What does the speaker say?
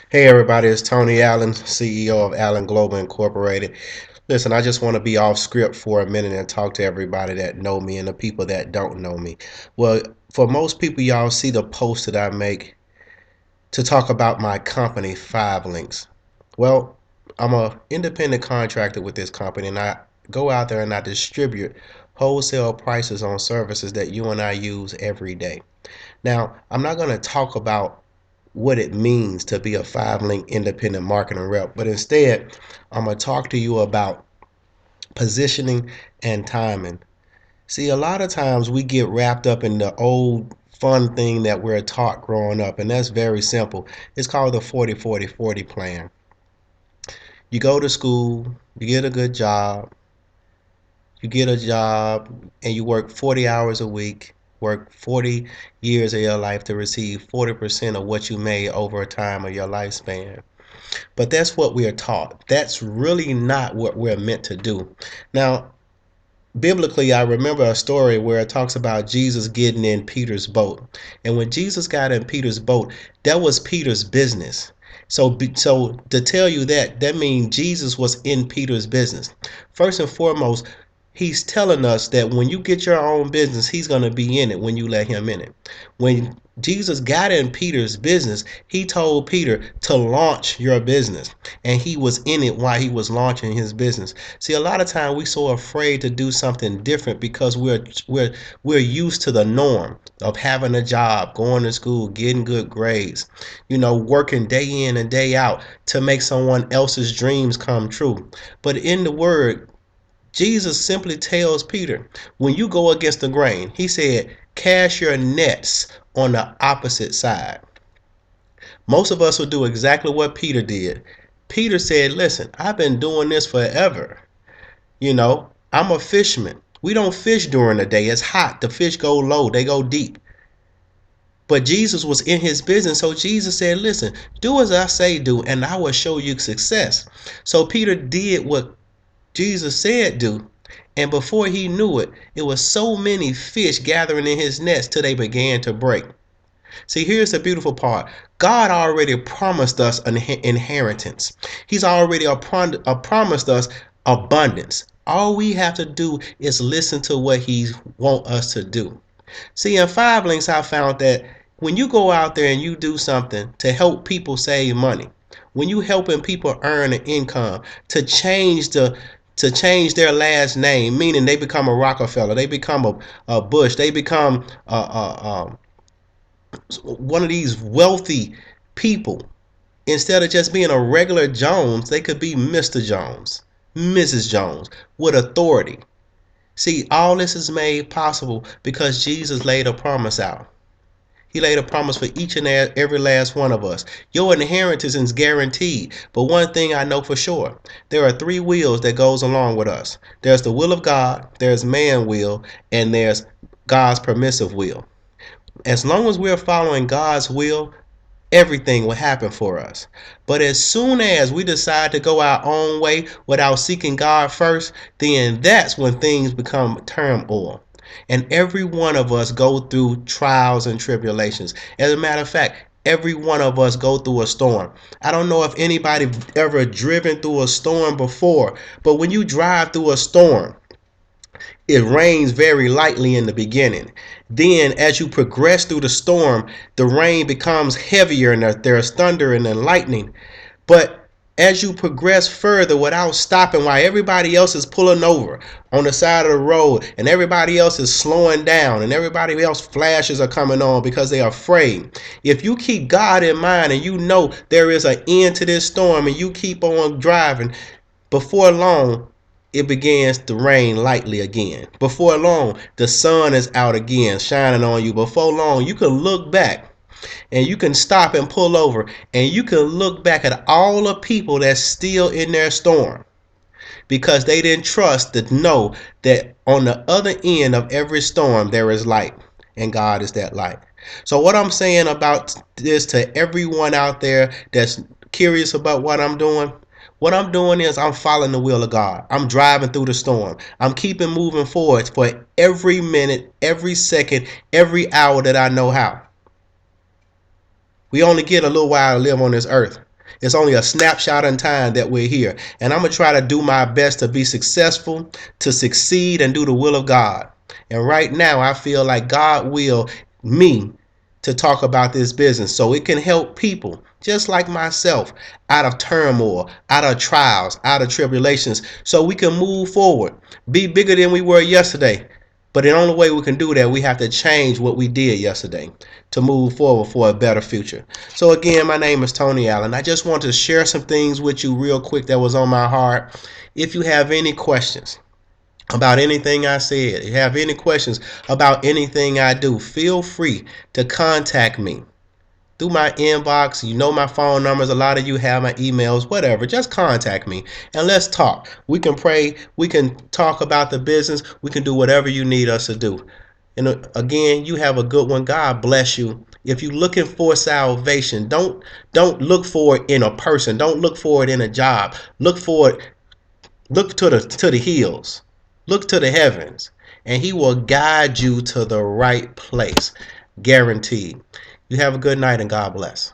Hey everybody, it's Tony Allen, CEO of Allen Global Incorporated. Listen, I just want to be off script for a minute and talk to everybody that know me and the people that don't know me. Well, for most people, y'all see the post that I make to talk about my company, Five Links. Well, I'm a independent contractor with this company, and I go out there and I distribute wholesale prices on services that you and I use every day. Now, I'm not going to talk about what it means to be a five link independent marketing rep, but instead, I'm going to talk to you about positioning and timing. See, a lot of times we get wrapped up in the old fun thing that we're taught growing up, and that's very simple. It's called the 40-40-40 plan. You go to school, you get a good job, you get a job, and you work 40 hours a week, work 40 years of your life to receive 40% of what you made over a time of your lifespan. But that's what we are taught. That's really not what we're meant to do. Now, biblically, I remember a story where it talks about Jesus getting in Peter's boat. And when Jesus got in Peter's boat, that was Peter's business. So to tell you that, that means Jesus was in Peter's business. First and foremost, he's telling us that when you get your own business, he's going to be in it when you let him in it. When Jesus got in Peter's business, he told Peter to launch your business, and he was in it while he was launching his business. See, a lot of time we so afraid to do something different because we're used to the norm of having a job, going to school, getting good grades, working day in and day out to make someone else's dreams come true. But in the word, Jesus simply tells Peter, when you go against the grain, he said, cast your nets on the opposite side. Most of us will do exactly what Peter did. Peter said, listen, I've been doing this forever. I'm a fisherman. We don't fish during the day. It's hot. The fish go low, they go deep. But Jesus was in his business. So Jesus said, listen, do as I say do, and I will show you success. So Peter did what Jesus said do. And before he knew it, it was so many fish gathering in his nets till they began to break. See, here's the beautiful part. God already promised us an inheritance. He's already promised us abundance. All we have to do is listen to what he wants us to do. See, in Five Links, I found that when you go out there and you do something to help people save money, when you helping people earn an income, to change their last name, meaning they become a Rockefeller, they become a Bush, they become one of these wealthy people. Instead of just being a regular Jones, they could be Mr. Jones, Mrs. Jones, with authority. See, all this is made possible because Jesus laid a promise out. He laid a promise for each and every last one of us. Your inheritance is guaranteed. But one thing I know for sure, there are three wills that goes along with us. There's the will of God, there's man will, and there's God's permissive will. As long as we're following God's will, everything will happen for us. But as soon as we decide to go our own way without seeking God first, then that's when things become turmoil. And every one of us go through trials and tribulations. As a matter of fact, every one of us go through a storm. I don't know if anybody ever driven through a storm before, but when you drive through a storm, it rains very lightly in the beginning. Then, as you progress through the storm, the rain becomes heavier and there's thunder and then lightning. But as you progress further without stopping while everybody else is pulling over on the side of the road and everybody else is slowing down and everybody else flashes are coming on because they're afraid. If you keep God in mind and you know there is an end to this storm and you keep on driving, before long it begins to rain lightly again. Before long, the sun is out again, shining on you. Before long, you can look back and you can stop and pull over and you can look back at all the people that's still in their storm because they didn't trust to know that on the other end of every storm there is light, and God is that light. So what I'm saying about this to everyone out there that's curious about what I'm doing is I'm following the will of God. I'm driving through the storm. I'm keeping moving forward for every minute, every second, every hour that I know how. We only get a little while to live on this earth. It's only a snapshot in time that we're here. And I'm going to try to do my best to be successful, to succeed, and do the will of God. And right now, I feel like God will me to talk about this business so it can help people just like myself out of turmoil, out of trials, out of tribulations, so we can move forward, be bigger than we were yesterday. But the only way we can do that, we have to change what we did yesterday to move forward for a better future. So again, my name is Tony Allen. I just want to share some things with you real quick that was on my heart. If you have any questions about anything I said, if you have any questions about anything I do, feel free to contact me through my inbox. You know my phone numbers. A lot of you have my emails, whatever. Just contact me and let's talk. We can pray. We can talk about the business. We can do whatever you need us to do. And again, you have a good one. God bless you. If you're looking for salvation, don't look for it in a person. Don't look for it in a job. Look for it. Look to the hills. Look to the heavens, and He will guide you to the right place. Guaranteed. You have a good night and God bless.